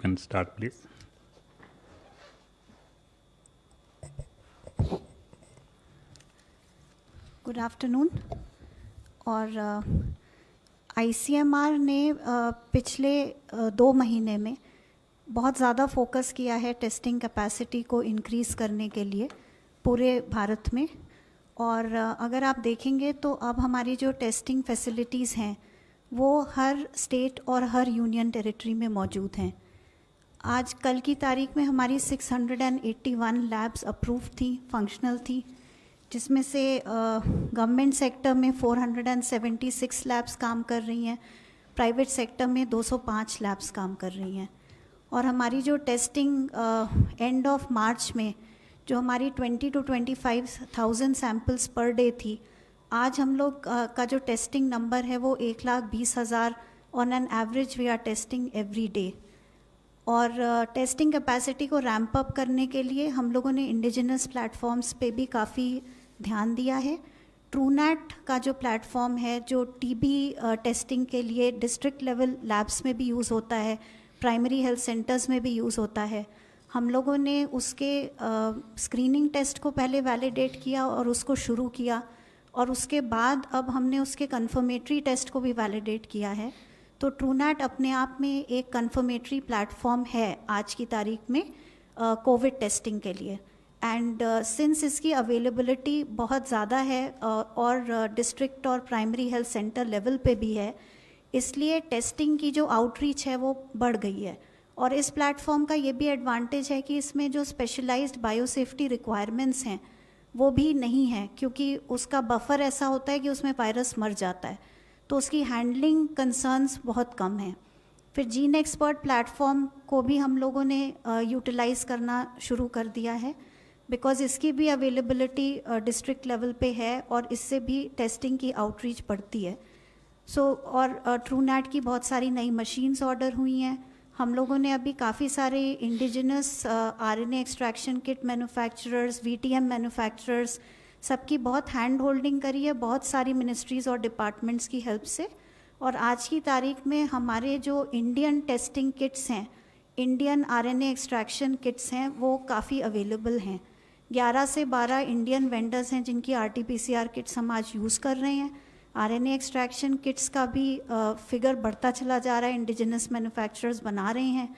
can start, please. Good afternoon. और ICMR ने पिछले 2 महीने में बहुत ज़्यादा फोकस किया है टेस्टिंग कैपेसिटी को इंक्रीज़ करने के लिए पूरे भारत में। और अगर आप देखेंगे तो अब हमारी जो टेस्टिंग फैसिलिटीज़ हैं वो हर स्टेट और हर यूनियन टेरिटरी में मौजूद हैं। आज कल की तारीख में हमारी 681 लैब्स अप्रूव थी, फंक्शनल थी, जिसमें से गवर्नमेंट सेक्टर में 476 लैब्स काम कर रही हैं, प्राइवेट सेक्टर में 205 लैब्स काम कर रही हैं। और हमारी जो टेस्टिंग एंड ऑफ मार्च में जो हमारी 20 to 25,000 सैम्पल्स पर डे थी, आज हम लोग का जो टेस्टिंग नंबर है वो 1,20,000 on an average we are testing every day. और टेस्टिंग कैपेसिटी को रैंप अप करने के लिए हम लोगों ने इंडिजिनस प्लेटफॉर्म्स पे भी काफ़ी ध्यान दिया है। ट्रूनैट का जो प्लेटफॉर्म है जो टीबी टेस्टिंग के लिए डिस्ट्रिक्ट लेवल लैब्स में भी यूज़ होता है, प्राइमरी हेल्थ सेंटर्स में भी यूज़ होता है, हम लोगों ने उसके स्क्रीनिंग टेस्ट को पहले वैलिडेट किया और उसको शुरू किया, और उसके बाद अब हमने उसके कन्फर्मेटरी टेस्ट को भी वैलिडेट किया है। तो ट्रूनैट अपने आप में एक कन्फर्मेटरी प्लेटफॉर्म है आज की तारीख में कोविड टेस्टिंग के लिए। एंड सिंस इसकी अवेलेबिलिटी बहुत ज़्यादा है और डिस्ट्रिक्ट और प्राइमरी हेल्थ सेंटर लेवल पे भी है, इसलिए टेस्टिंग की जो आउटरीच है वो बढ़ गई है। और इस प्लेटफॉर्म का ये भी एडवांटेज है कि इसमें जो स्पेशलाइज्ड बायोसेफ्टी रिक्वायरमेंट्स हैं वो भी नहीं है, क्योंकि उसका बफर ऐसा होता है कि उसमें वायरस मर जाता है, तो उसकी हैंडलिंग कंसर्न्स बहुत कम हैं। फिर जीन एक्सपर्ट प्लेटफॉर्म को भी हम लोगों ने यूटिलाइज़ करना शुरू कर दिया है, बिकॉज़ इसकी भी अवेलेबिलिटी डिस्ट्रिक्ट लेवल पे है और इससे भी टेस्टिंग की आउटरीच बढ़ती है। और ट्रूनैट की बहुत सारी नई मशीन्स ऑर्डर हुई हैं। हम लोगों ने अभी काफ़ी सारे indigenous RNA extraction kit manufacturers, VTM manufacturers, सबकी बहुत हैंड होल्डिंग करी है बहुत सारी मिनिस्ट्रीज़ और डिपार्टमेंट्स की हेल्प से। और आज की तारीख में हमारे जो इंडियन टेस्टिंग किट्स हैं, इंडियन आरएनए एक्सट्रैक्शन किट्स हैं, वो काफ़ी अवेलेबल हैं। 11 से 12 इंडियन वेंडर्स हैं जिनकी आरटीपीसीआर किट्स हम आज यूज़ कर रहे हैं। आरएनए एक्सट्रैक्शन किट्स का भी फिगर बढ़ता चला जा रहा है, इंडिजिनस मैन्युफैक्चरर्स बना रहे हैं।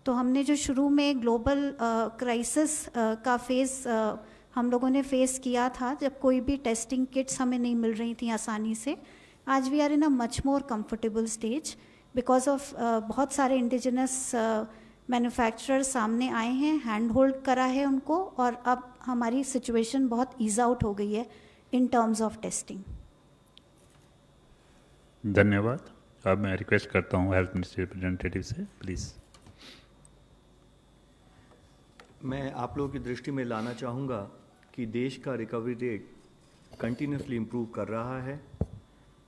तो हमने जो शुरू में ग्लोबल क्राइसिस का फेज़ हम लोगों ने फेस किया था, जब कोई भी टेस्टिंग किट्स हमें नहीं मिल रही थी आसानी से, आज we are in a much more comfortable stage because of बहुत सारे इंडिजिनस मैन्युफैक्चरर्स सामने आए हैं, हैंड होल्ड करा है उनको, और अब हमारी सिचुएशन बहुत ईज आउट हो गई है इन टर्म्स ऑफ टेस्टिंग। धन्यवाद। अब मैं रिक्वेस्ट करता हूँ हेल्थ मिनिस्ट्री रिप्रेजेंटेटिव से, प्लीज़। मैं आप लोगों की दृष्टि में लाना चाहूँगा कि देश का रिकवरी रेट कंटिन्यूसली इम्प्रूव कर रहा है।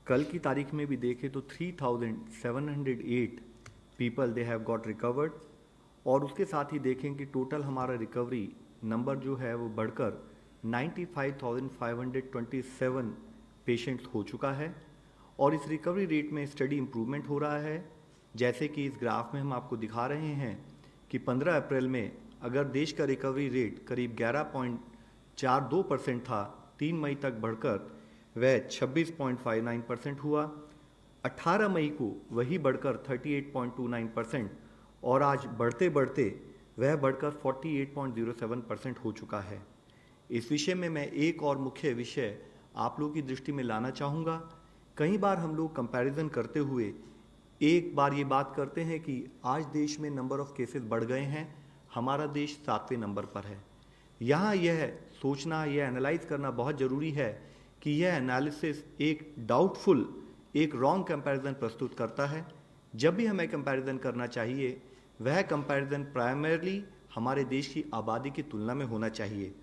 कल की तारीख में भी देखें तो 3,708 people they have got recovered, और उसके साथ ही देखें कि टोटल हमारा रिकवरी नंबर जो है वो बढ़कर 95,527 पेशेंट्स हो चुका है। और इस रिकवरी रेट में स्टडी इम्प्रूवमेंट हो रहा है, जैसे कि इस ग्राफ में हम आपको दिखा रहे हैं कि 15 अप्रैल में अगर देश का रिकवरी रेट करीब 11.42% था, 3 मई तक बढ़कर वह 26.59% हुआ। 18 मई को वही बढ़कर 38.29% और आज बढ़ते बढ़ते वह बढ़कर 48.07% हो चुका है। इस विषय में मैं एक और मुख्य विषय आप लोगों की दृष्टि में लाना चाहूँगा। कई बार हम लोग कंपैरिजन करते हुए एक बार ये बात करते हैं कि आज देश में नंबर ऑफ केसेस बढ़ गए हैं, हमारा देश 7वें नंबर पर है। यहाँ यह सोचना, यह एनालाइज करना बहुत ज़रूरी है कि यह एनालिसिस एक डाउटफुल, एक रॉन्ग कंपैरिजन प्रस्तुत करता है। जब भी हमें कंपैरिजन करना चाहिए, वह कंपैरिजन प्राइमरली हमारे देश की आबादी की तुलना में होना चाहिए।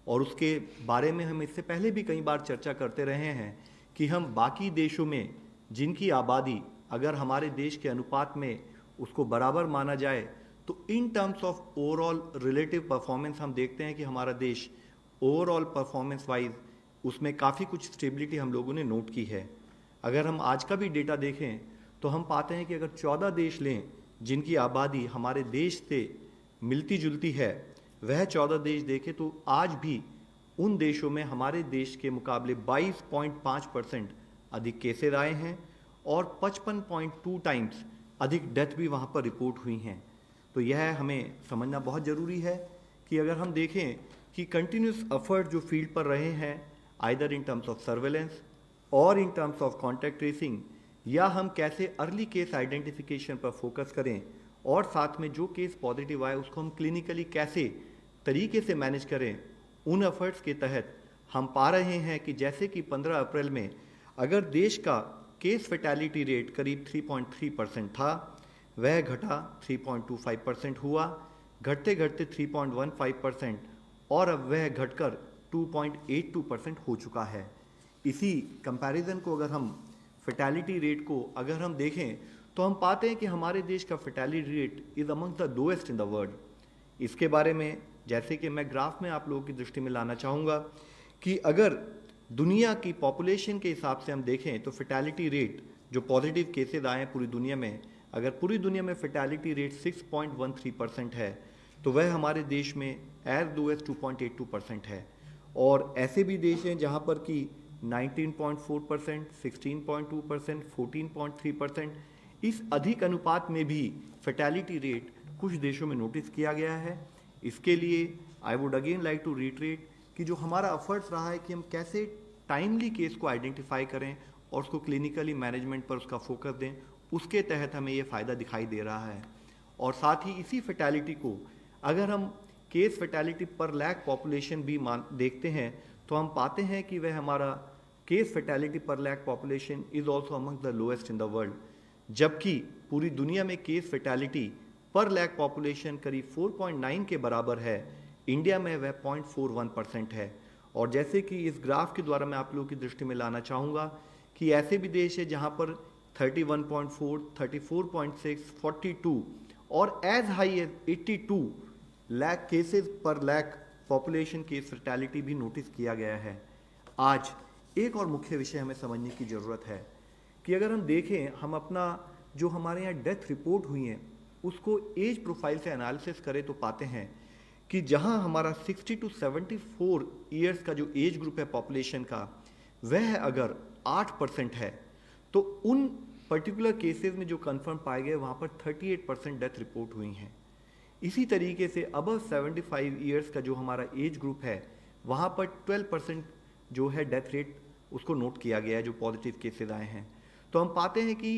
और उसके बारे में हम इससे पहले भी कई बार चर्चा करते रहे हैं कि हम बाकी देशों में जिनकी आबादी अगर हमारे देश के अनुपात में उसको बराबर माना जाए, तो इन terms of overall relative performance हम देखते हैं कि हमारा देश ओवरऑल परफॉर्मेंस वाइज उसमें काफ़ी कुछ स्टेबिलिटी हम लोगों ने नोट की है। अगर हम आज का भी डेटा देखें तो हम पाते हैं कि अगर 14 देश लें जिनकी आबादी हमारे देश से मिलती जुलती है, वह 14 देश देखें तो आज भी उन देशों में हमारे देश के मुकाबले 22.5% अधिक केसेस आए हैं और 55.2 टाइम्स अधिक डेथ भी वहाँ पर रिपोर्ट हुई हैं। तो यह हमें समझना बहुत ज़रूरी है कि अगर हम देखें कि कंटिन्यूस एफर्ट जो फील्ड पर रहे हैं, either in terms of surveillance और in terms of contact tracing, या हम कैसे अर्ली केस आइडेंटिफिकेशन पर फोकस करें और साथ में जो केस पॉजिटिव आए उसको हम क्लिनिकली कैसे तरीके से मैनेज करें, उन एफर्ट्स के तहत हम पा रहे हैं कि जैसे कि 15 अप्रैल में अगर देश का केस फैटेलिटी रेट करीब 3.3% था, वह घटा 3.25% हुआ, घटते घटते 3.15% और अब वह घटकर 2.82% हो चुका है। इसी कंपैरिजन को अगर हम फैटेलिटी रेट को अगर हम देखें तो हम पाते हैं कि हमारे देश का fatality rate is among the lowest in the world. इसके बारे में जैसे कि मैं ग्राफ में आप लोगों की दृष्टि में लाना चाहूँगा कि अगर दुनिया की पॉपुलेशन के हिसाब से हम देखें तो फैटेलिटी रेट जो पॉजिटिव केसेस आए हैं पूरी दुनिया में, अगर पूरी दुनिया में फैटेलिटी रेट 6.13% है तो वह हमारे देश में एज लो एज 2.82% है। और ऐसे भी देश हैं जहाँ पर कि 19.4%, 16.2%, 14.3%, इस अधिक अनुपात में भी फैटेलिटी रेट कुछ देशों में नोटिस किया गया है। इसके लिए I would again like to reiterate कि जो हमारा एफर्ट्स रहा है कि हम कैसे टाइमली केस को आइडेंटिफाई करें और उसको क्लिनिकली मैनेजमेंट पर उसका फोकस दें, उसके तहत हमें ये फ़ायदा दिखाई दे रहा है। और साथ ही इसी फैटेलिटी को अगर हम case fatality per lakh population भी देखते हैं तो हम पाते हैं कि वह हमारा case fatality per lakh population is also among the lowest in the world, जबकि पूरी दुनिया में case fatality per lakh population करीब 4.9 के बराबर है, इंडिया में वह 0.41% है। और जैसे कि इस ग्राफ के द्वारा मैं आप लोगों की दृष्टि में लाना चाहूँगा कि ऐसे भी देश है जहाँ पर 31.4, 34.6, 42 और as high as 82 lakh cases per lakh population case fatality भी नोटिस किया गया है। आज एक और मुख्य विषय हमें समझने की ज़रूरत है कि अगर हम देखें, हम अपना जो हमारे यहाँ डेथ रिपोर्ट हुई हैं उसको एज प्रोफाइल से एनालिसिस करें तो पाते हैं कि जहाँ हमारा 60 to 74 ईयर्स का जो एज ग्रुप है पॉपुलेशन का, वह अगर 8% है तो उन पर्टिकुलर केसेस में जो कंफर्म पाए गए वहाँ पर 38% डेथ रिपोर्ट हुई हैं। इसी तरीके से अबव 75 ईयर्स का जो हमारा एज ग्रुप है वहाँ पर 12% जो है डेथ रेट उसको नोट किया गया है जो पॉजिटिव केसेस आए हैं। तो हम पाते हैं कि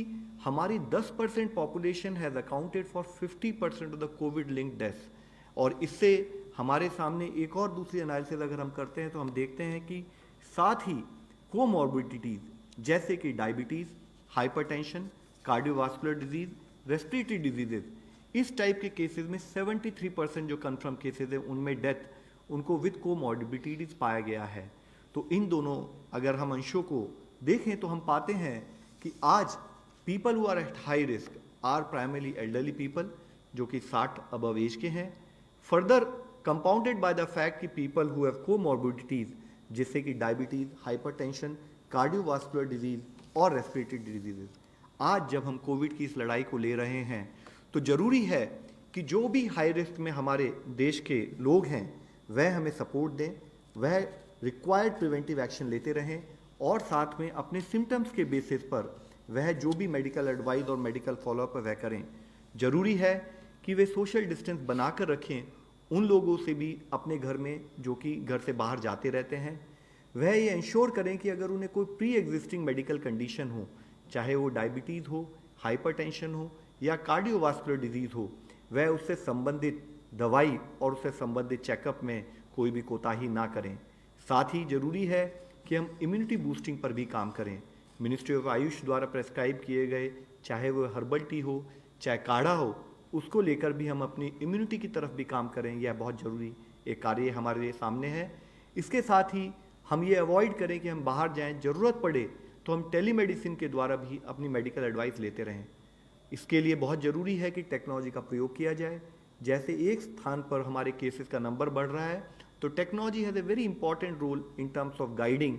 हमारी 10% population has accounted for 50% of the Covid linked deaths. और इससे हमारे सामने एक और दूसरी एनालिसिस अगर हम करते हैं तो हम देखते हैं कि साथ ही कोमॉर्बिडिटीज़ जैसे कि diabetes, hypertension, cardiovascular disease, respiratory diseases, इस टाइप के केसेस में 73% जो कंफर्म केसेस हैं उनमें डेथ उनको विद कोमॉर्बिडिटीज पाया गया है। तो इन दोनों अगर हम अंशों को देखें तो हम पाते हैं कि आज people who are at high risk are primarily elderly people जो कि 60 अबव एज के हैं, further compounded by the fact कि पीपल हु हैव कोमॉर्बिडिटीज जैसे कि डायबिटीज, हाइपरटेंशन, कार्डियोवास्कुलर डिजीज और रेस्पिरेटरी डिजीजेज। आज जब हम कोविड की इस लड़ाई को ले रहे हैं तो ज़रूरी है कि जो भी हाई रिस्क में हमारे देश के लोग हैं वह हमें सपोर्ट दें, वह रिक्वायर्ड प्रिवेंटिव एक्शन लेते रहें और साथ में अपने सिम्टम्स के बेसिस पर वह जो भी मेडिकल एडवाइस और मेडिकल फॉलोअप वह करें। ज़रूरी है कि वे सोशल डिस्टेंस बनाकर रखें उन लोगों से भी अपने घर में जो कि घर से बाहर जाते रहते हैं। वह ये इंश्योर करें कि अगर उन्हें कोई प्री एग्जिस्टिंग मेडिकल कंडीशन हो, चाहे वो डायबिटीज़ हो, हाइपरटेंशन हो या कार्डियोवास्कुलर डिजीज़ हो, वह उससे संबंधित दवाई और उससे संबंधित चेकअप में कोई भी कोताही ना करें। साथ ही ज़रूरी है कि हम इम्यूनिटी बूस्टिंग पर भी काम करें। मिनिस्ट्री ऑफ आयुष द्वारा प्रेस्क्राइब किए गए चाहे वो हर्बल टी हो चाहे काढ़ा हो, उसको लेकर भी हम अपनी इम्यूनिटी की तरफ भी काम करें। यह बहुत ज़रूरी एक कार्य हमारे लिए सामने है। इसके साथ ही हम ये अवॉइड करें कि हम बाहर जाएं, ज़रूरत पड़े तो हम टेलीमेडिसिन के द्वारा भी अपनी मेडिकल एडवाइस लेते रहें। इसके लिए बहुत ज़रूरी है कि टेक्नोलॉजी का प्रयोग किया जाए। जैसे एक स्थान पर हमारे केसेस का नंबर बढ़ रहा है तो technology has a very important role in terms of guiding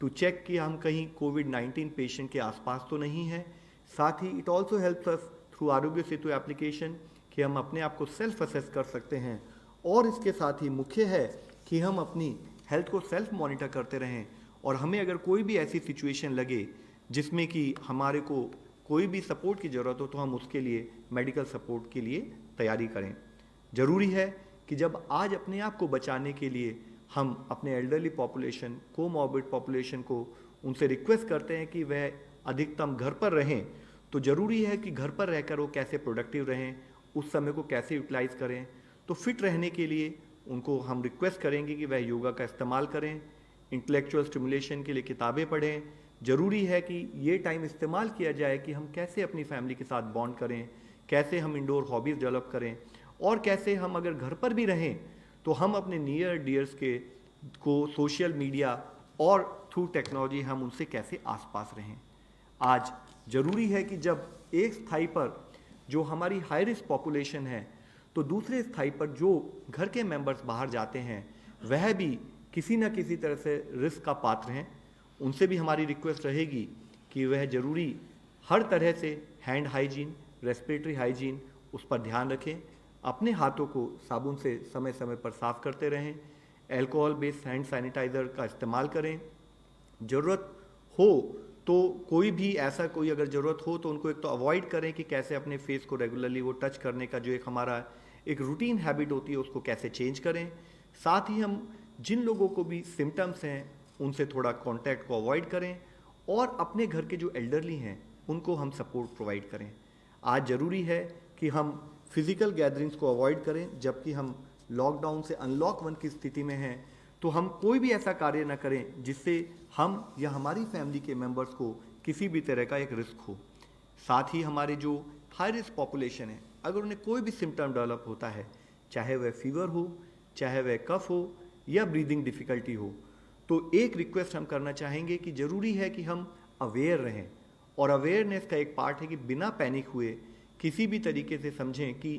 to check कि हम कहीं कोविड-19 पेशेंट के आसपास तो नहीं है। साथ ही it also helps us through Aarogya Setu application कि हम अपने आप को सेल्फ असेस कर सकते हैं, और इसके साथ ही मुख्य है कि हम अपनी हेल्थ को सेल्फ मॉनिटर करते रहें, और हमें अगर कोई भी ऐसी सिचुएशन लगे जिसमें कि हमारे को कोई भी सपोर्ट की ज़रूरत हो तो हम उसके लिए मेडिकल सपोर्ट के लिए तैयारी करें। ज़रूरी है कि जब आज अपने आप को बचाने के लिए हम अपने एल्डरली पॉपुलेशन, कोमॉर्बिड पॉपुलेशन को उनसे रिक्वेस्ट करते हैं कि वह अधिकतम घर पर रहें, तो ज़रूरी है कि घर पर रहकर वो कैसे प्रोडक्टिव रहें, उस समय को कैसे यूटिलाइज़ करें। तो फिट रहने के लिए उनको हम रिक्वेस्ट करेंगे कि वह योगा का इस्तेमाल करें, इंटेलेक्चुअल स्टिमुलेशन के लिए किताबें पढ़ें। ज़रूरी है कि ये टाइम इस्तेमाल किया जाए कि हम कैसे अपनी फैमिली के साथ बॉन्ड करें, कैसे हम इंडोर हॉबीज़ डेवलप करें, और कैसे हम अगर घर पर भी रहें तो हम अपने नियर डियर्स को सोशल मीडिया और थ्रू टेक्नोलॉजी हम उनसे कैसे आसपास रहें। आज ज़रूरी है कि जब एक स्थाई पर जो हमारी हाई रिस्क पॉपुलेशन है, तो दूसरे स्थाई पर जो घर के मेंबर्स बाहर जाते हैं वह भी किसी न किसी तरह से रिस्क का पात्र हैं। उनसे भी हमारी रिक्वेस्ट रहेगी कि वह ज़रूरी हर तरह से हैंड हाइजीन, रेस्पिरेटरी हाइजीन उस पर ध्यान रखें, अपने हाथों को साबुन से समय समय पर साफ करते रहें, अल्कोहल बेस्ड हैंड सैनिटाइज़र का इस्तेमाल करें। ज़रूरत हो तो कोई भी ऐसा कोई अगर ज़रूरत हो तो उनको एक तो अवॉइड करें कि कैसे अपने फेस को रेगुलरली वो टच करने का जो एक हमारा एक रूटीन हैबिट होती है उसको कैसे चेंज करें। साथ ही हम जिन लोगों को भी सिम्टम्स हैं उनसे थोड़ा कांटेक्ट को अवॉइड करें, और अपने घर के जो एल्डरली हैं उनको हम सपोर्ट प्रोवाइड करें। आज ज़रूरी है कि हम फिज़िकल गैदरिंग्स को अवॉइड करें, जबकि हम लॉकडाउन से अनलॉक 1 की स्थिति में हैं, तो हम कोई भी ऐसा कार्य न करें जिससे हम या हमारी फैमिली के मेंबर्स को किसी भी तरह का एक रिस्क हो। साथ ही हमारे जो हाई रिस्क पॉपुलेशन है, अगर उन्हें कोई भी सिम्टम डेवलप होता है, चाहे वह फीवर हो, चाहे वह कफ हो या ब्रीदिंग डिफ़िकल्टी हो, तो एक रिक्वेस्ट हम करना चाहेंगे कि ज़रूरी है कि हम अवेयर रहें, और अवेयरनेस का एक पार्ट है कि बिना पैनिक हुए किसी भी तरीके से समझें कि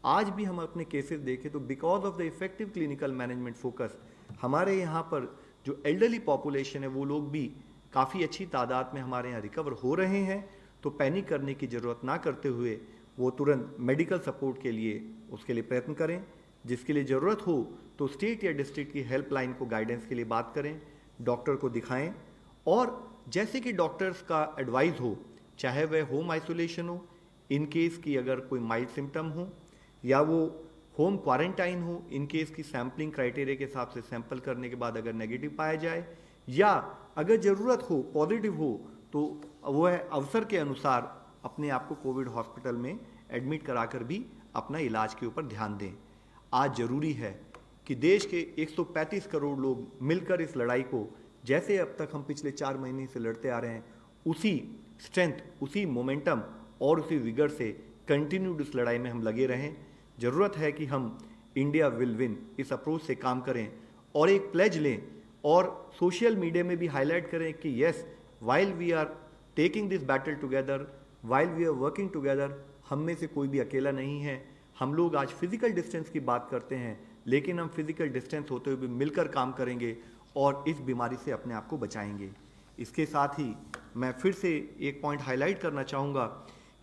आज भी हम अपने केसेस देखें तो because of the effective clinical management focus हमारे यहाँ पर जो एल्डरली पॉपुलेशन है वो लोग भी काफ़ी अच्छी तादाद में हमारे यहाँ रिकवर हो रहे हैं। तो पैनिक करने की ज़रूरत ना करते हुए वो तुरंत मेडिकल सपोर्ट के लिए उसके लिए प्रयत्न करें। जिसके लिए ज़रूरत हो तो स्टेट या डिस्ट्रिक्ट की हेल्पलाइन को गाइडेंस के लिए बात करें, डॉक्टर को दिखाएं, और जैसे कि डॉक्टर्स का एडवाइस हो, चाहे वह होम आइसोलेशन हो इन केस की अगर कोई माइल्ड सिम्टम हो, या वो होम क्वारंटाइन हो इन केस की सैम्पलिंग क्राइटेरिया के हिसाब से सैंपल करने के बाद अगर नेगेटिव पाया जाए, या अगर ज़रूरत हो पॉजिटिव हो तो वह अवसर के अनुसार अपने आप को कोविड हॉस्पिटल में एडमिट कराकर भी अपना इलाज के ऊपर ध्यान दें। आज ज़रूरी है कि देश के 135 करोड़ लोग मिलकर इस लड़ाई को, जैसे अब तक हम पिछले 4 महीने से लड़ते आ रहे हैं, उसी स्ट्रेंथ, उसी मोमेंटम और उसी विगर से कंटिन्यूड इस लड़ाई में हम लगे रहें। ज़रूरत है कि हम इंडिया विल विन इस अप्रोच से काम करें और एक प्लेज लें और सोशल मीडिया में भी हाईलाइट करें कि yes, while we are taking this battle together, while we are working together, हम में से कोई भी अकेला नहीं है। हम लोग आज फिजिकल डिस्टेंस की बात करते हैं, लेकिन हम फिजिकल डिस्टेंस होते हुए भी मिलकर काम करेंगे और इस बीमारी से अपने आप को बचाएंगे। इसके साथ ही मैं फिर से एक पॉइंट हाईलाइट करना चाहूँगा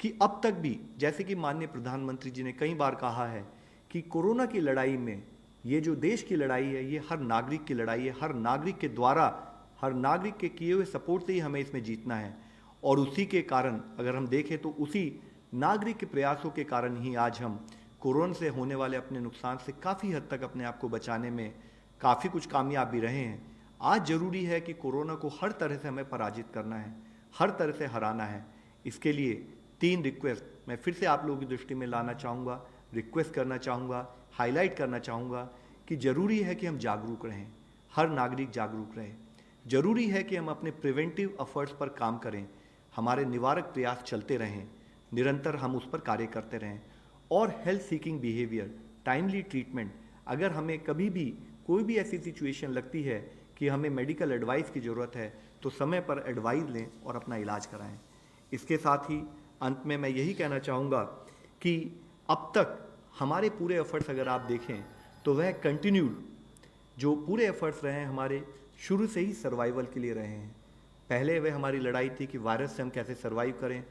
कि अब तक भी, जैसे कि माननीय प्रधानमंत्री जी ने कई बार कहा है कि कोरोना की लड़ाई में, ये जो देश की लड़ाई है, ये हर नागरिक की लड़ाई है। हर नागरिक के द्वारा, हर नागरिक के किए हुए सपोर्ट से ही हमें इसमें जीतना है। और उसी के कारण अगर हम देखें तो उसी नागरिक के प्रयासों के कारण ही आज हम कोरोना से होने वाले अपने नुकसान से काफ़ी हद तक अपने आप को बचाने में काफ़ी कुछ कामयाब भी रहे हैं। आज ज़रूरी है कि कोरोना को हर तरह से हमें पराजित करना है, हर तरह से हराना है। इसके लिए 3 रिक्वेस्ट मैं फिर से आप लोगों की दृष्टि में लाना चाहूँगा, रिक्वेस्ट करना चाहूँगा, हाईलाइट करना चाहूँगा कि ज़रूरी है कि हम जागरूक रहें, हर नागरिक जागरूक रहे। ज़रूरी है कि हम अपने प्रिवेंटिव एफर्ट्स पर काम करें, हमारे निवारक प्रयास चलते रहें, निरंतर हम उस पर कार्य करते रहें। और health seeking behaviour, timely treatment, अगर हमें कभी भी कोई भी ऐसी सिचुएशन लगती है कि हमें मेडिकल एडवाइस की ज़रूरत है तो समय पर एडवाइस लें और अपना इलाज कराएं। इसके साथ ही अंत में मैं यही कहना चाहूँगा कि अब तक हमारे पूरे एफर्ट्स अगर आप देखें तो वह कंटिन्यूड जो पूरे एफर्ट्स रहे हैं हमारे शुरू से ही सर्वाइवल के लिए रहे हैं। पहले वह हमारी लड़ाई थी कि वायरस से हम कैसे सर्वाइव करें,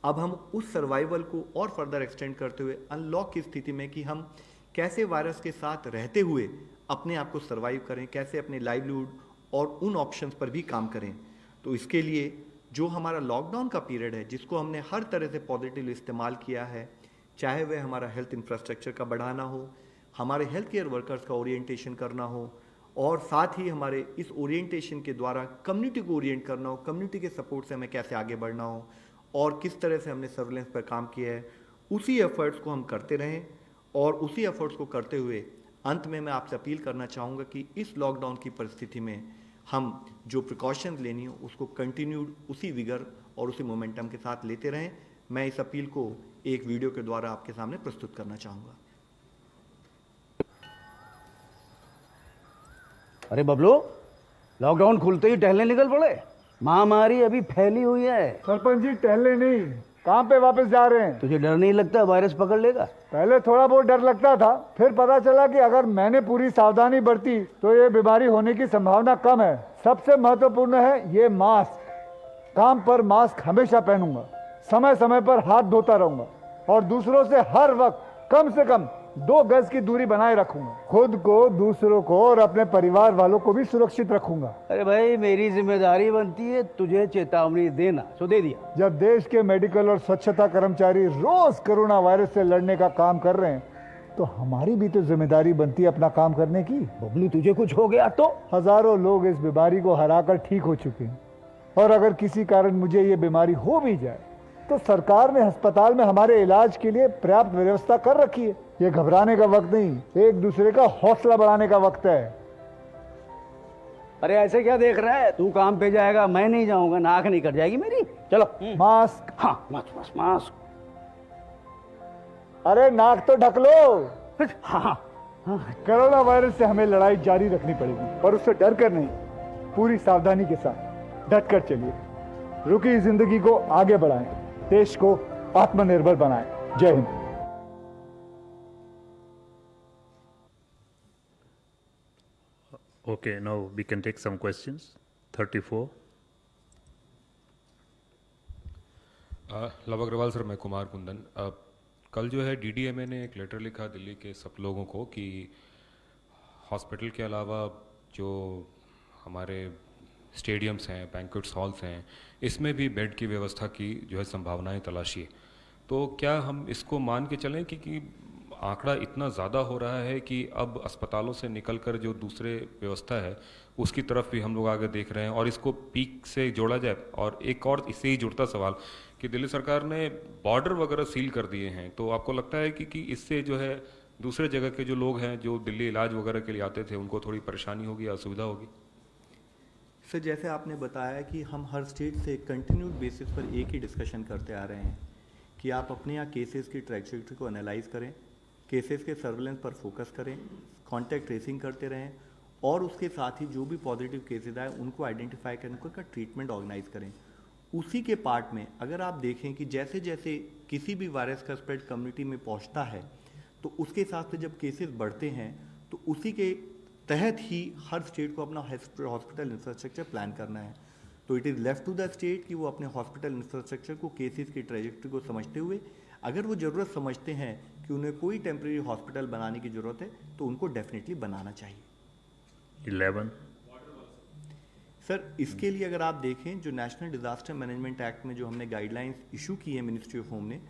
अब हम उस सर्वाइवल को और फर्दर एक्सटेंड करते हुए अनलॉक की स्थिति में कि हम कैसे वायरस के साथ रहते हुए अपने आप को सर्वाइव करें, कैसे अपने लाइवलीहुड और उन ऑप्शंस पर भी काम करें। तो इसके लिए जो हमारा लॉकडाउन का पीरियड है, जिसको हमने हर तरह से पॉजिटिव इस्तेमाल किया है, चाहे वह हमारा हेल्थ इंफ्रास्ट्रक्चर का बढ़ाना हो, हमारे हेल्थ केयर वर्कर्स का ओरिएंटेशन करना हो, और साथ ही हमारे इस ओरिएंटेशन के द्वारा कम्युनिटी को ओरिएंट करना हो, कम्युनिटी के सपोर्ट से हमें कैसे आगे बढ़ना हो और किस तरह से हमने सर्विलेंस पर काम किया है, उसी एफर्ट्स को हम करते रहें। और उसी एफर्ट्स को करते हुए अंत में मैं आपसे अपील करना चाहूँगा कि इस लॉकडाउन की परिस्थिति में हम जो प्रिकॉशंस लेनी हो उसको कंटिन्यूड उसी विगर और उसी मोमेंटम के साथ लेते रहें। मैं इस अपील को एक वीडियो के द्वारा आपके सामने प्रस्तुत करना चाहूँगा। अरे बबलू, लॉकडाउन खुलते ही टहलने निकल पड़े। महामारी अभी फैली हुई है। सरपंच जी टहलने नहीं, काम पे वापस जा रहे हैं। तुझे डर नहीं लगता वायरस पकड़ लेगा? पहले थोड़ा बहुत डर लगता था, फिर पता चला कि अगर मैंने पूरी सावधानी बरती तो ये बीमारी होने की संभावना कम है। सबसे महत्वपूर्ण है ये मास्क। काम पर मास्क हमेशा पहनूंगा, समय समय पर हाथ धोता रहूंगा और दूसरों से हर वक्त कम से कम 2 गज की दूरी बनाए रखूंगा। खुद को, दूसरों को और अपने परिवार वालों को भी सुरक्षित रखूंगा। अरे भाई, मेरी जिम्मेदारी बनती है तुझे चेतावनी देना, सो दे दिया। जब देश के मेडिकल और स्वच्छता कर्मचारी रोज कोरोना वायरस से लड़ने का काम कर रहे हैं तो हमारी भी तो जिम्मेदारी बनती है अपना काम करने की। बबलू, तुझे कुछ हो गया तो? हजारों लोग इस बीमारी को हराकर ठीक हो चुके हैं और अगर किसी कारण मुझे ये बीमारी हो भी जाए तो सरकार ने अस्पताल में हमारे इलाज के लिए पर्याप्त व्यवस्था कर रखी है। ये घबराने का वक्त नहीं, एक दूसरे का हौसला बढ़ाने का वक्त है। अरे ऐसे क्या देख रहा है? तू काम पे जाएगा, मैं नहीं जाऊंगा, नाक नहीं कट जाएगी मेरी। चलो। मास्क। हाँ, मास्क मास्क। अरे नाक तो ढक लो। हाँ। कोरोना वायरस से हमें लड़ाई जारी रखनी पड़ेगी और उससे डर कर नहीं, पूरी सावधानी के साथ डट कर चलिए। रुकी जिंदगी को आगे बढ़ाएं, देश को आत्मनिर्भर बनाएं। जय Hind. Okay, now we can take some questions. 34. Lav Agarwal sir, मैं कुमार कुंदन। कल जो है DDMA ने एक लेटर लिखा दिल्ली के सब लोगों को कि हॉस्पिटल के अलावा जो हमारे स्टेडियम्स हैं, बैंक्वेट्स हॉल्स हैं, इसमें भी बेड की व्यवस्था की जो है संभावनाएं तलाशिए। तो क्या हम इसको मान के चलें कि आंकड़ा इतना ज़्यादा हो रहा है कि अब अस्पतालों से निकलकर जो दूसरे व्यवस्था है उसकी तरफ भी हम लोग आगे देख रहे हैं और इसको पीक से जोड़ा जाए? और एक और इससे ही जुड़ता सवाल कि दिल्ली सरकार ने बॉर्डर वगैरह सील कर दिए हैं, तो आपको लगता है कि इससे जो है दूसरे जगह के जो लोग हैं जो दिल्ली इलाज वगैरह के लिए आते थे उनको थोड़ी परेशानी होगी, असुविधा होगी? सर, जैसे आपने बताया कि हम हर स्टेट से कंटिन्यूड बेसिस पर एक ही डिस्कशन करते आ रहे हैं कि आप अपने यहाँ केसेस की ट्रैजेक्टरी को एनालाइज करें, केसेस के सर्विलेंस पर फोकस करें, कॉन्टैक्ट ट्रेसिंग करते रहें और उसके साथ ही जो भी पॉजिटिव केसेस आए उनको आइडेंटिफाई करें, उनका ट्रीटमेंट ऑर्गेनाइज करें। उसी के पार्ट में अगर आप देखें कि जैसे जैसे किसी भी वायरस का स्प्रेड कम्युनिटी में पहुंचता है तो उसके हिसाब से जब केसेस बढ़ते हैं तो उसी के तहत ही हर स्टेट को अपना हॉस्पिटल इंफ्रास्ट्रक्चर प्लान करना है। तो it is left to the state कि वो अपने हॉस्पिटल इंफ्रास्ट्रक्चर को केसेस की ट्रैजेक्टरी को समझते हुए, अगर वो ज़रूरत समझते हैं कि उन्हें कोई टेम्प्रेरी हॉस्पिटल बनाने की ज़रूरत है तो उनको डेफिनेटली बनाना चाहिए। 11. सर, इसके लिए अगर आप देखें जो नेशनल डिजास्टर मैनेजमेंट एक्ट में जो हमने गाइडलाइंस इशू की है मिनिस्ट्री ऑफ होम ने,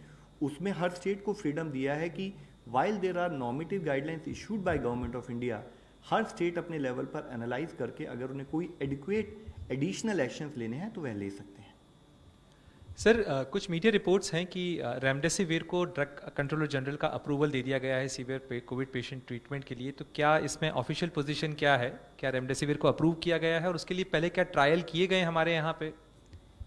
उसमें हर स्टेट को फ्रीडम दिया है कि while there are normative guidelines issued by government of India, हर स्टेट अपने लेवल पर एनालाइज करके अगर उन्हें कोई एडिक्वेट एडिशनल एक्शंस लेने हैं तो वह ले सकते हैं। सर, कुछ मीडिया रिपोर्ट्स हैं कि रेमडेसिविर को ड्रग कंट्रोलर जनरल का अप्रूवल दे दिया गया है सीवियर कोविड पेशेंट ट्रीटमेंट के लिए, तो क्या इसमें ऑफिशियल पोजीशन क्या है? क्या रेमडेसिविर को अप्रूव किया गया है और उसके लिए पहले क्या ट्रायल किए गए हमारे यहाँ पे?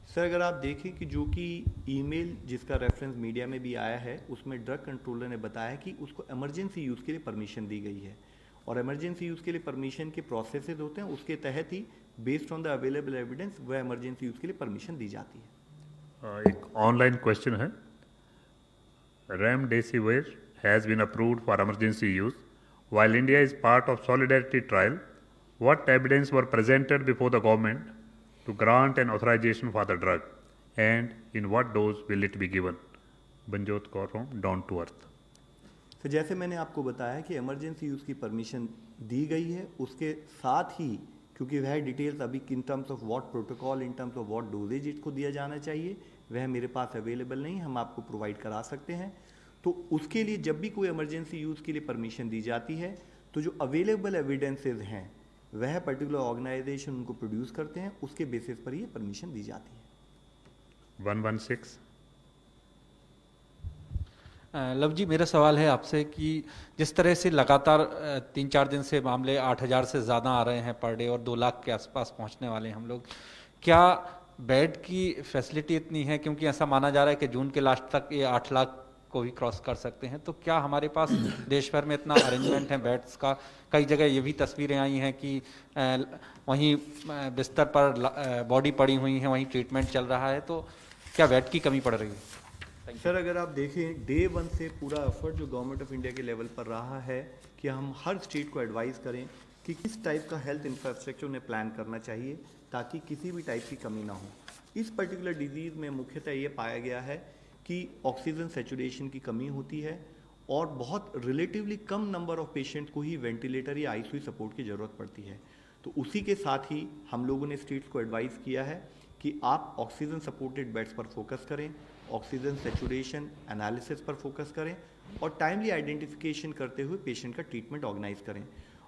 सर, अगर आप देखें कि जो कि ईमेल जिसका रेफरेंस मीडिया में भी आया है उसमें ड्रग कंट्रोलर ने बताया कि उसको इमरजेंसी यूज़ के लिए परमिशन दी गई है और इमरजेंसी यूज़ के लिए परमिशन के प्रोसेसेस होते हैं, उसके तहत ही based on the available evidence वह इमरजेंसी यूज़ के लिए परमिशन दी जाती है। एक ऑनलाइन क्वेश्चन है, remdesivir has been approved for emergency use while India is part of solidarity trial, what evidence were presented before the government to grant an authorization for the drug? and in what dose will it be given? Banjot Kaur from Down to Earth. तो जैसे मैंने आपको बताया कि emergency use की permission दी गई है, उसके साथ ही क्योंकि वह डिटेल्स अभी in terms of what protocol, in terms of what doses इसको दिया जाना चाहिए, वह मेरे पास अवेलेबल नहीं, हम आपको प्रोवाइड करा सकते हैं। तो उसके लिए जब भी कोई इमरजेंसी यूज़ के लिए परमिशन दी जाती है तो जो अवेलेबल एविडेंसेस हैं वह पर्टिकुलर ऑर्गेनाइजेशन उनको प्रोड्यूस करते हैं, उसके बेसिस पर ये परमिशन दी जाती है। 116. लव जी, मेरा सवाल है आपसे कि जिस तरह से लगातार 3-4 दिन से मामले 8,000 से ज़्यादा आ रहे हैं पर डे और 2 लाख के आसपास पहुंचने वाले हैं हम लोग, क्या बेड की फैसिलिटी इतनी है, क्योंकि ऐसा माना जा रहा है कि जून के लास्ट तक ये 8 लाख को भी क्रॉस कर सकते हैं, तो क्या हमारे पास देश भर में इतना अरेंजमेंट है बेड्स का? कई जगह ये भी तस्वीरें आई हैं कि वहीं बिस्तर पर बॉडी पड़ी हुई है, वहीं ट्रीटमेंट चल रहा है, तो क्या बेड की कमी पड़ रही है? सर, अगर आप देखें डे 1 से पूरा एफर्ट जो गवर्नमेंट ऑफ इंडिया के लेवल पर रहा है कि हम हर स्टेट को एडवाइस करें कि किस टाइप का हेल्थ इंफ्रास्ट्रक्चर उन्हें प्लान करना चाहिए ताकि किसी भी टाइप की कमी ना हो। इस पर्टिकुलर डिजीज़ में मुख्यतः ये पाया गया है कि ऑक्सीजन सेचुरेशन की कमी होती है और बहुत relatively come number of patient को ही वेंटिलेटर या आईसीयू सपोर्ट की ज़रूरत पड़ती है। तो उसी के साथ ही हम लोगों ने स्टेट्स को एडवाइस किया है कि आप ऑक्सीजन सपोर्टेड बेड्स पर फोकस करें, ऑक्सीजन सेचुरेशन एनालिसिस पर फोकस करें और टाइमली आइडेंटिफिकेशन करते हुए पेशेंट का ट्रीटमेंट ऑर्गेनाइज करें।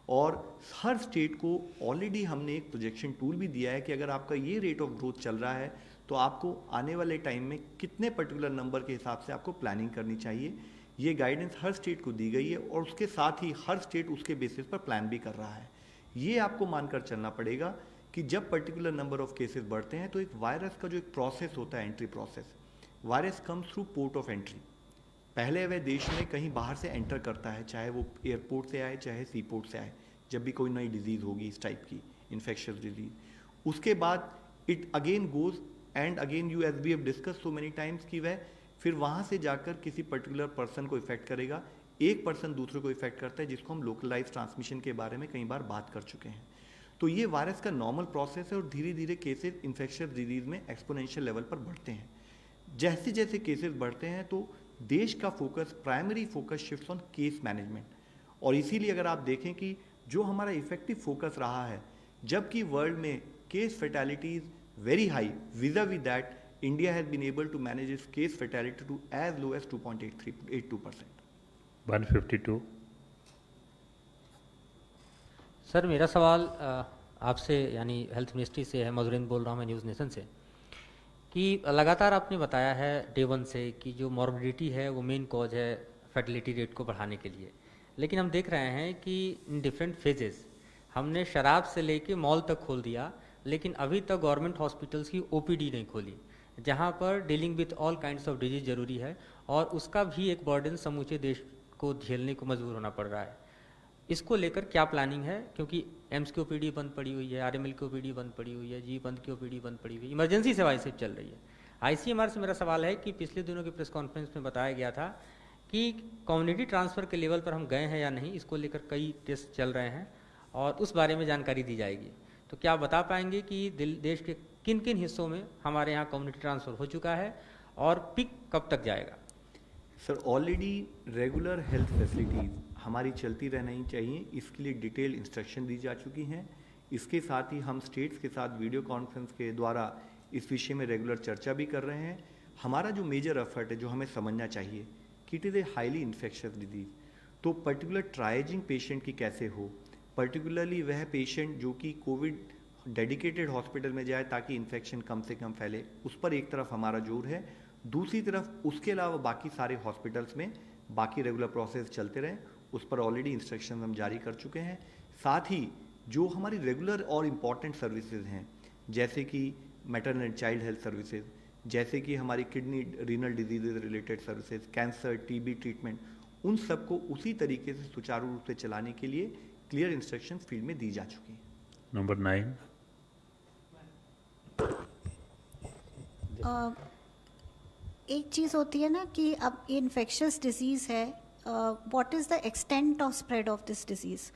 और हर स्टेट को ऑलरेडी हमने एक प्रोजेक्शन टूल भी दिया है कि अगर आपका ये रेट ऑफ ग्रोथ चल रहा है तो आपको आने वाले टाइम में कितने पर्टिकुलर नंबर के हिसाब से आपको प्लानिंग करनी चाहिए। ये गाइडेंस हर स्टेट को दी गई है और उसके साथ ही हर स्टेट उसके बेसिस पर प्लान भी कर रहा है। ये आपको मानकर चलना पड़ेगा कि जब पर्टिकुलर नंबर ऑफ केसेस बढ़ते हैं तो एक वायरस का जो एक प्रोसेस होता है, entry process, virus comes through port of entry. पहले वह देश में कहीं बाहर से एंटर करता है, चाहे वो एयरपोर्ट से आए चाहे सी पोर्ट से आए, जब भी कोई नई डिजीज़ होगी इस टाइप की इन्फेक्शियस डिजीज। उसके बाद it again goes and again you, as we have discuss so many times, कि वह फिर वहाँ से जाकर किसी पर्टिकुलर पर्सन को इफेक्ट करेगा, एक पर्सन दूसरे को इफेक्ट करता है, जिसको हम लोकलाइज ट्रांसमिशन के बारे में कई बार बात कर चुके हैं। तो ये वायरस का नॉर्मल प्रोसेस है और धीरे धीरे केसेस इन्फेक्शियस डिजीज में एक्सपोनेंशियल लेवल पर बढ़ते हैं। जैसे जैसे केसेस बढ़ते हैं तो देश का focus, primary focus shifts on case management. और इसीलिए अगर आप देखें कि जो हमारा इफेक्टिव फोकस रहा है, जबकि वर्ल्ड में case fatalities very high, vis-a-vis that India has been able to manage its case fatality to as low as 2.82%। 152. Sir, मेरा सवाल आपसे यानी हेल्थ मिनिस्ट्री से है, मधुरेंद्र बोल रहा हूँ मैं न्यूज़ नेशन से, कि लगातार आपने बताया है डे 1 से कि जो मॉर्बिडिटी है वो मेन कॉज है फर्टिलिटी रेट को बढ़ाने के लिए, लेकिन हम देख रहे हैं कि इन डिफरेंट फेजेस हमने शराब से लेके मॉल तक खोल दिया, लेकिन अभी तक गवर्नमेंट हॉस्पिटल्स की ओपीडी नहीं खोली, जहाँ पर dealing with all kinds of disease जरूरी है और उसका भी एक बर्डन समूचे देश को झेलने को मजबूर होना पड़ रहा है। इसको लेकर क्या प्लानिंग है, क्योंकि एम्स की ओपीडी बंद पड़ी हुई है, आरएमएल की ओपीडी बंद पड़ी हुई है, जी बंद की ओपीडी बंद पड़ी हुई है, इमरजेंसी सेवाएं सिर्फ चल रही है। आईसीएमआर से मेरा सवाल है कि पिछले दिनों की प्रेस कॉन्फ्रेंस में बताया गया था कि कम्युनिटी ट्रांसफ़र के लेवल पर हम गए हैं या नहीं, इसको लेकर कई टेस्ट चल रहे हैं और उस बारे में जानकारी दी जाएगी। तो क्या आप बता पाएंगे कि देश के किन किन हिस्सों में हमारे यहाँ कम्युनिटी ट्रांसफ़र हो चुका है और पिक कब तक जाएगा? Sir, already regular health facilities हमारी चलती रहनी चाहिए, इसके लिए डिटेल इंस्ट्रक्शन दी जा चुकी हैं। इसके साथ ही हम स्टेट्स के साथ वीडियो कॉन्फ्रेंस के द्वारा इस विषय में रेगुलर चर्चा भी कर रहे हैं। हमारा जो मेजर एफर्ट है, जो हमें समझना चाहिए कि it is a highly infectious disease, तो पर्टिकुलर ट्राइजिंग पेशेंट की कैसे हो, पर्टिकुलरली वह पेशेंट जो कि कोविड डेडिकेटेड हॉस्पिटल में जाए ताकि इन्फेक्शन कम से कम फैले, उस पर एक तरफ हमारा जोर है, दूसरी तरफ उसके अलावा बाकी सारे हॉस्पिटल्स में बाकी रेगुलर प्रोसेस चलते रहें, उस पर ऑलरेडी इंस्ट्रक्शन हम जारी कर चुके हैं। साथ ही जो हमारी रेगुलर और इम्पॉर्टेंट सर्विसेज हैं, जैसे कि maternal and child health services, जैसे कि हमारी kidney renal disease related services, cancer, TB treatment, उन सबको उसी तरीके से सुचारू रूप से चलाने के लिए क्लियर इंस्ट्रक्शन फील्ड में दी जा चुकी हैं। Number 9. एक चीज़ होती है ना कि अब इन्फेक्शियस डिजीज़ है, what is the extent of spread of this disease.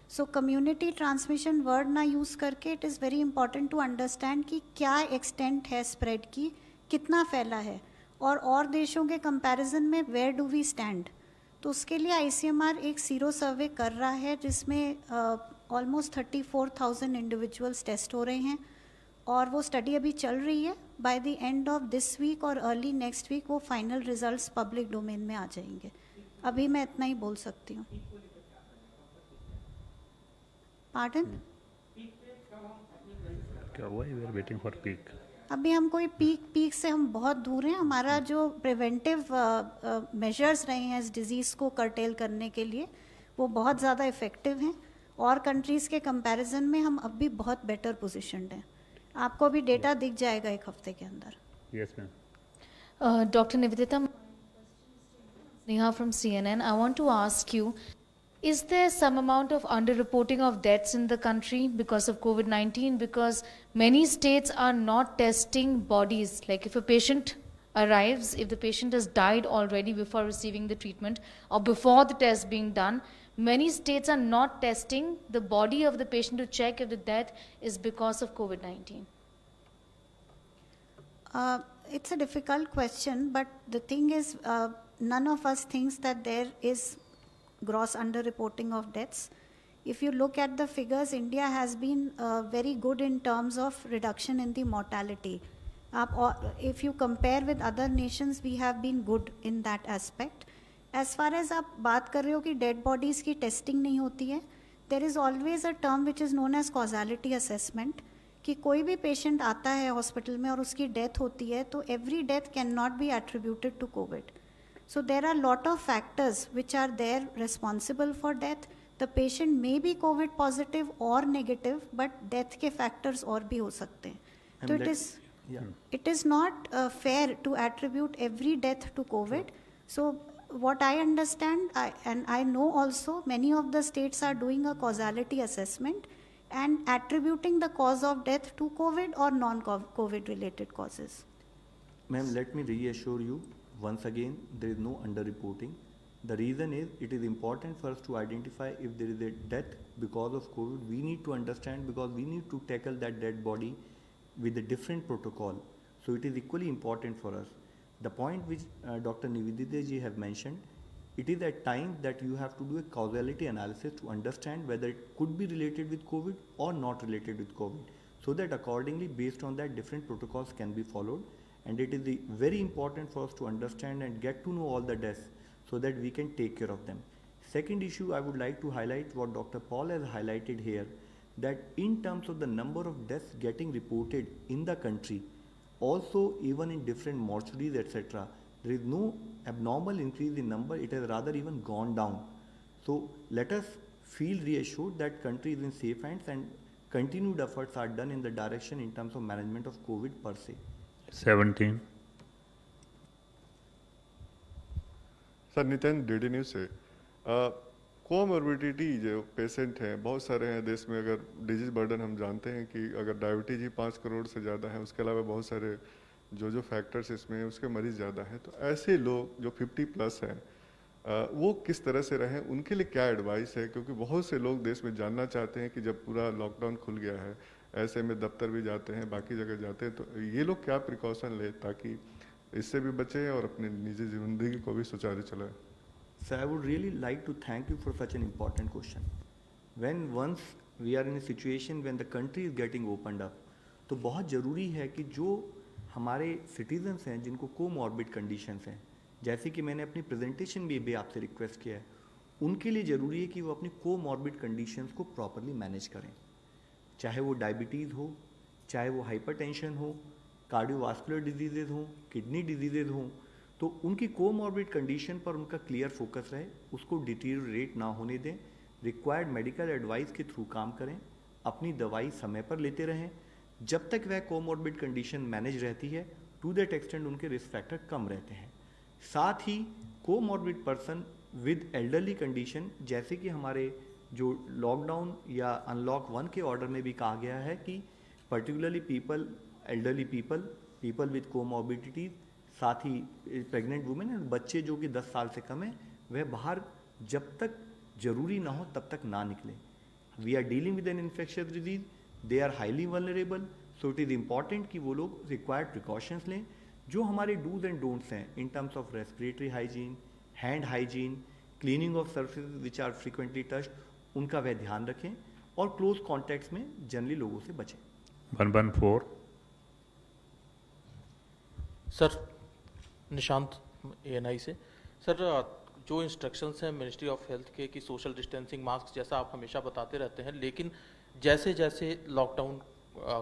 So community transmission word ना यूज़ करके it is very important to understand कि क्या एक्सटेंट है स्प्रेड की, कितना फैला है और देशों के कंपैरिजन में वेयर डू वी स्टैंड। तो उसके लिए आईसीएमआर एक सीरो सर्वे कर रहा है जिसमें ऑलमोस्ट 34,000 इंडिविजुअल्स टेस्ट हो रहे हैं और वो स्टडी अभी चल रही है। By the end of this week और अर्ली नेक्स्ट वीक वो फाइनल रिजल्ट्स पब्लिक डोमेन में आ जाएंगे। अभी मैं इतना ही बोल सकती हूँ। पार्डन? क्या हुआ? We are waiting for peak. अभी हम कोई पीक से हम बहुत दूर हैं। हमारा जो प्रिवेंटिव मेजर्स रहे हैं इस डिज़ीज़ को कर्टेल करने के लिए वो बहुत ज़्यादा इफ़ेक्टिव हैं और कंट्रीज़ के कंपैरिजन में हम अब भी बहुत बेटर पोजीशनड हैं। आपको अभी डेटा दिख जाएगा एक हफ्ते के अंदर। Yes ma'am. Dr. Nivedita, Neha from CNN. I want to ask you, is there some amount of underreporting of deaths in the country because of COVID-19? Because many states are not testing bodies. Like if a patient arrives, if the patient has died already before receiving the treatment or before the test being done, many states are not testing the body of the patient to check if the death is because of COVID-19. It's a difficult question, but the thing is, none of us thinks that there is gross underreporting of deaths. If you look at the figures, India has been very good in terms of reduction in the mortality. If you compare with other nations, we have been good in that aspect. As far as आप बात कर रहे हो कि dead bodies की testing नहीं होती है, there is always a term which is known as causality assessment. कि कोई भी पेशेंट आता है हॉस्पिटल में और उसकी डेथ होती है तो every death can not be attributed to COVID. So there are lot of factors which are there responsible for death. The patient may be COVID positive और नेगेटिव, बट डेथ के factors और भी हो सकते हैं। तो it is not fair to attribute every death to COVID. So what I understand, and I know also many of the states are doing a causality assessment and attributing the cause of death to COVID or non-COVID related causes. Ma'am, let me reassure you once again, there is no underreporting. The reason is it is important for us to identify if there is a death because of COVID. We need to understand because we need to tackle that dead body with a different protocol. So it is equally important for us. The point which Dr. Nivedita ji have mentioned, it is at times that you have to do a causality analysis to understand whether it could be related with COVID or not related with COVID. So that accordingly, based on that, different protocols can be followed. And it is very important for us to understand and get to know all the deaths so that we can take care of them. Second issue I would like to highlight what Dr. Paul has highlighted here, that in terms of the number of deaths getting reported in the country, also even in different mortuaries, etc., there is no abnormal increase in number, it has rather even gone down. So let us feel reassured that country is in safe hands and continued efforts are done in the direction in terms of management of COVID per se. 17. Sir Nitin DD news से comorbidity जो patient हैं बहुत सारे हैं देश में। अगर disease burden हम जानते हैं कि अगर डायबिटीज ही 5 करोड़ से ज़्यादा है, उसके अलावा बहुत सारे जो फैक्टर्स इसमें उसके मरीज ज़्यादा हैं, तो ऐसे लोग जो 50+ हैं वो किस तरह से रहें, उनके लिए क्या एडवाइस है? क्योंकि बहुत से लोग देश में जानना चाहते हैं कि जब पूरा लॉकडाउन खुल गया है, ऐसे में दफ्तर भी जाते हैं, बाकी जगह जाते हैं, तो ये लोग क्या प्रिकॉशन लें ताकि इससे भी बचें और अपनी निजी जिंदगी को भी सुचारू चलाएं? So I would really like to thank you for such an important question. When once we are in a situation when the country is getting opened up, तो बहुत ज़रूरी है कि जो हमारे सिटीजन्स हैं जिनको कोमॉर्बिड कंडीशंस हैं, जैसे कि मैंने अपनी प्रेजेंटेशन में भी आपसे रिक्वेस्ट किया है, उनके लिए ज़रूरी है कि वो अपनी कोमॉर्बिड कंडीशंस को प्रॉपरली मैनेज करें। चाहे वो डायबिटीज़ हो, चाहे वो हाइपरटेंशन हो, कार्डियोवास्कुलर डिजीज़ेज़ हों, किडनी डिजीज़ेज़ हों, तो उनकी कोमॉर्बिड कंडीशन पर उनका क्लियर फोकस रहे, उसको डिटीरियोरेट ना होने दें, रिक्वायर्ड मेडिकल एडवाइस के थ्रू काम करें, अपनी दवाई समय पर लेते रहें। जब तक वह कोमॉर्बिड कंडीशन मैनेज रहती है, टू दैट एक्सटेंट उनके रिस्क फैक्टर कम रहते हैं। साथ ही comorbid person with elderly condition, जैसे कि हमारे जो लॉकडाउन या अनलॉक 1 के ऑर्डर में भी कहा गया है कि particularly people, elderly people with comorbidities, साथ ही प्रेग्नेंट वुमेन और बच्चे जो कि 10 साल से कम है, वह बाहर जब तक जरूरी ना हो तब तक ना निकले। We are dealing with an infectious disease, they are highly vulnerable, so it is important कि वो लोग रिक्वायर्ड प्रिकॉशंस लें। जो हमारे डूज एंड डोंट्स हैं in terms of respiratory hygiene, hand hygiene, cleaning of surface which are frequently touched, उनका वह ध्यान रखें और क्लोज कॉन्टैक्ट्स में जनरली लोगों से बचें। 114। सर निशांत ANI से। सर जो इंस्ट्रक्शंस हैं मिनिस्ट्री ऑफ हेल्थ के कि सोशल डिस्टेंसिंग, मास्क जैसा आप हमेशा बताते रहते हैं, लेकिन जैसे जैसे लॉकडाउन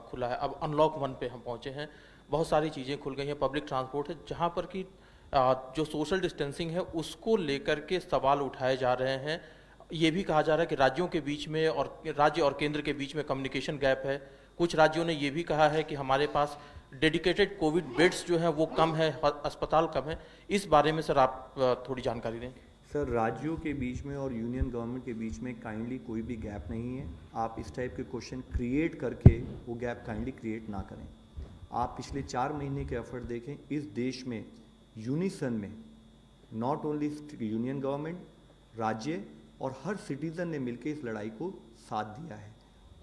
खुला है, अब अनलॉक 1 पे हम पहुंचे हैं, बहुत सारी चीज़ें खुल गई हैं, पब्लिक ट्रांसपोर्ट है, जहां पर कि जो सोशल डिस्टेंसिंग है उसको लेकर के सवाल उठाए जा रहे हैं। ये भी कहा जा रहा है कि राज्यों के बीच में और राज्य और केंद्र के बीच में कम्युनिकेशन गैप है। कुछ राज्यों ने ये भी कहा है कि हमारे पास डेडिकेटेड कोविड बेड्स जो हैं वो कम है, अस्पताल कम है। इस बारे में सर आप थोड़ी जानकारी दें। सर राज्यों के बीच में और यूनियन गवर्नमेंट के बीच में काइंडली कोई भी गैप नहीं है। आप इस टाइप के क्वेश्चन क्रिएट करके वो गैप काइंडली क्रिएट ना करें। आप पिछले 4 महीने के एफर्ट देखें, इस देश में यूनिसन में नॉट ओनली यूनियन गवर्नमेंट, राज्य और हर सिटीज़न ने मिलकर इस लड़ाई को साथ दिया है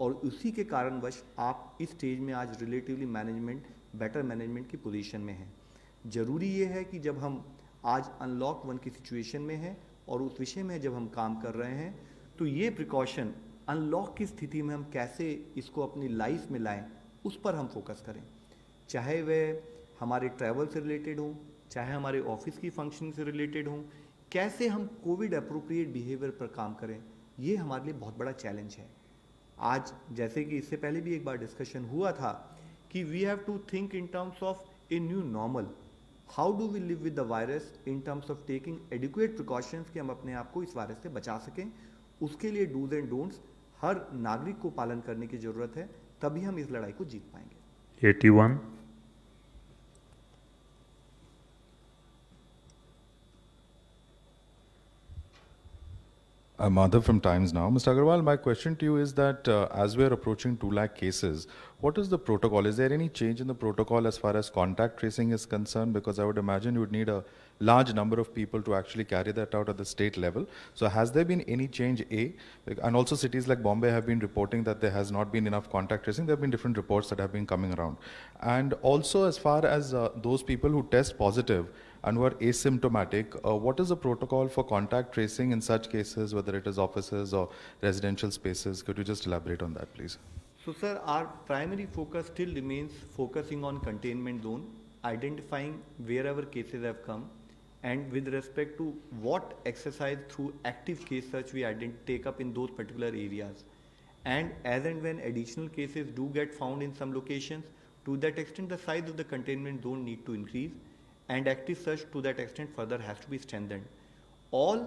और उसी के कारणवश आप इस स्टेज में आज रिलेटिवली बेटर मैनेजमेंट की पोजीशन में हैं। ज़रूरी ये है कि जब हम आज अनलॉक 1 की सिचुएशन में हैं और उस विषय में जब हम काम कर रहे हैं तो ये प्रिकॉशन अनलॉक की स्थिति में हम कैसे इसको अपनी लाइफ में लाएं, उस पर हम फोकस करें। चाहे वह हमारे ट्रैवल से रिलेटेड हो, चाहे हमारे ऑफिस की फंक्शनिंग से रिलेटेड हो, कैसे हम कोविड अप्रोप्रिएट बिहेवियर पर काम करें, ये हमारे लिए बहुत बड़ा चैलेंज है। आज जैसे कि इससे पहले भी एक बार डिस्कशन हुआ था कि we have to think in terms of a new normal, how do we live with the virus in terms of taking adequate precautions कि हम अपने आप को इस वायरस से बचा सकें। उसके लिए डूज एंड डोंट्स हर नागरिक को पालन करने की ज़रूरत है, तभी हम इस लड़ाई को जीत पाएंगे। 81। Madhav from Times Now. Mr. Agarwal, my question to you is that as we are approaching 2 lakh cases, what is the protocol? Is there any change in the protocol as far as contact tracing is concerned? Because I would imagine you would need a large number of people to actually carry that out at the state level. So has there been any change, A? And also cities like Bombay have been reporting that there has not been enough contact tracing. There have been different reports that have been coming around. And also as far as those people who test positive and who are asymptomatic, what is the protocol for contact tracing in such cases, whether it is offices or residential spaces? Could you just elaborate on that, please? So, sir, our primary focus still remains focusing on containment zone, identifying wherever cases have come, and with respect to what exercise through active case search we take up in those particular areas. And as and when additional cases do get found in some locations, to that extent the size of the containment zone need to increase, and active search to that extent further has to be strengthened. All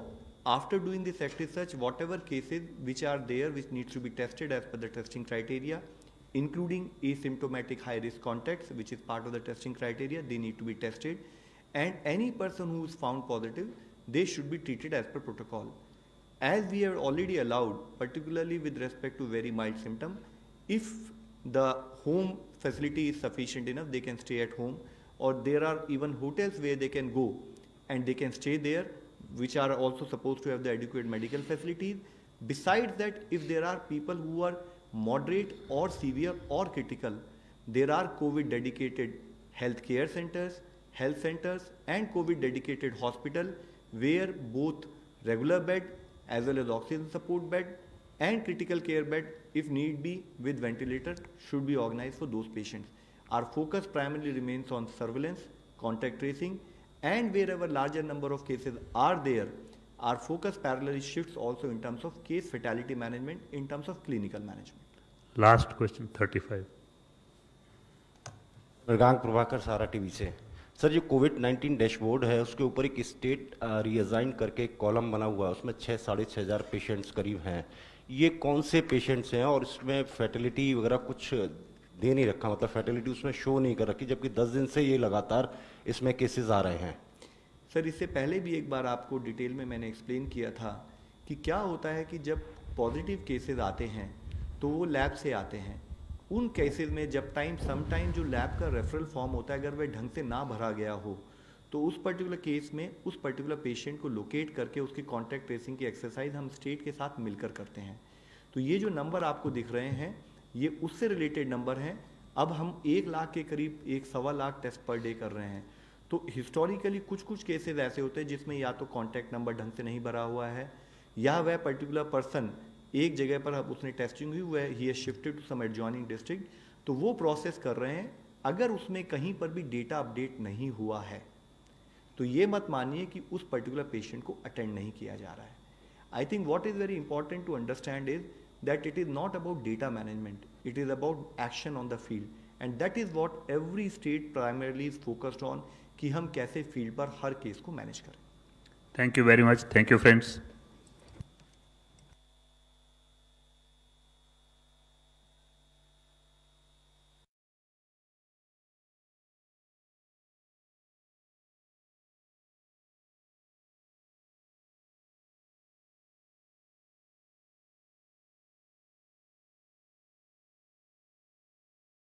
after doing this active search, whatever cases which are there which needs to be tested as per the testing criteria, including asymptomatic high risk contacts, which is part of the testing criteria, they need to be tested, and any person who is found positive, they should be treated as per protocol. As we have already allowed, particularly with respect to very mild symptom, if the home facility is sufficient enough, they can stay at home, or there are even hotels where they can go and they can stay there, which are also supposed to have the adequate medical facilities. Besides that, if there are people who are moderate or severe or critical, there are COVID dedicated health care centers, health centers and COVID dedicated hospital where both regular bed as well as oxygen support bed and critical care bed, if need be with ventilator, should be organized for those patients. Our focus primarily remains on surveillance, contact tracing, and wherever larger number of cases are there, our focus parallelly shifts also in terms of case fatality management, in terms of clinical management. Last question, 35. Mrigank Prabhakar सारा TV से। Sir, जो कोविड-19 dashboard है उसके ऊपर एक state reassign करके एक column बना हुआ है, उसमें 6-6.5 हज़ार पेशेंट्स करीब हैं। ये कौन से पेशेंट्स हैं और इसमें फैटिलिटी वगैरह कुछ दे नहीं रखा, मतलब फैटिलिटी उसमें शो नहीं कर रखी, जबकि 10 दिन से ये लगातार इसमें केसेस आ रहे हैं। सर, इससे पहले भी एक बार आपको डिटेल में मैंने एक्सप्लेन किया था कि क्या होता है कि जब पॉजिटिव केसेस आते हैं तो वो लैब से आते हैं। उन केसेस में जब समटाइम जो लैब का रेफरल फॉर्म होता है, अगर वह ढंग से ना भरा गया हो तो उस पर्टिकुलर केस में उस पर्टिकुलर पेशेंट को लोकेट करके उसकी कॉन्टैक्ट ट्रेसिंग की एक्सरसाइज हम स्टेट के साथ मिलकर करते हैं। तो ये जो नंबर आपको दिख रहे हैं ये उससे रिलेटेड नंबर हैं। अब हम 1 लाख के करीब 1.25 टेस्ट पर डे कर रहे हैं। तो हिस्टोरिकली कुछ केसेस ऐसे होते हैं जिसमें या तो कॉन्टैक्ट नंबर ढंग से नहीं भरा हुआ है, या वह पर्टिकुलर पर्सन एक जगह पर अब उसने टेस्टिंग हुई, वह ही has shifted to some adjoining district, तो वो प्रोसेस कर रहे हैं। अगर उसमें कहीं पर भी डेटा अपडेट नहीं हुआ है तो ये मत मानिए कि उस पर्टिकुलर पेशेंट को अटेंड नहीं किया जा रहा है। I think what is very important to understand is that it is not about data management, it is about action on the field, and that is what every state primarily is focused on, कि हम कैसे field पर हर case को manage करें। Thank you very much. Thank you, friends.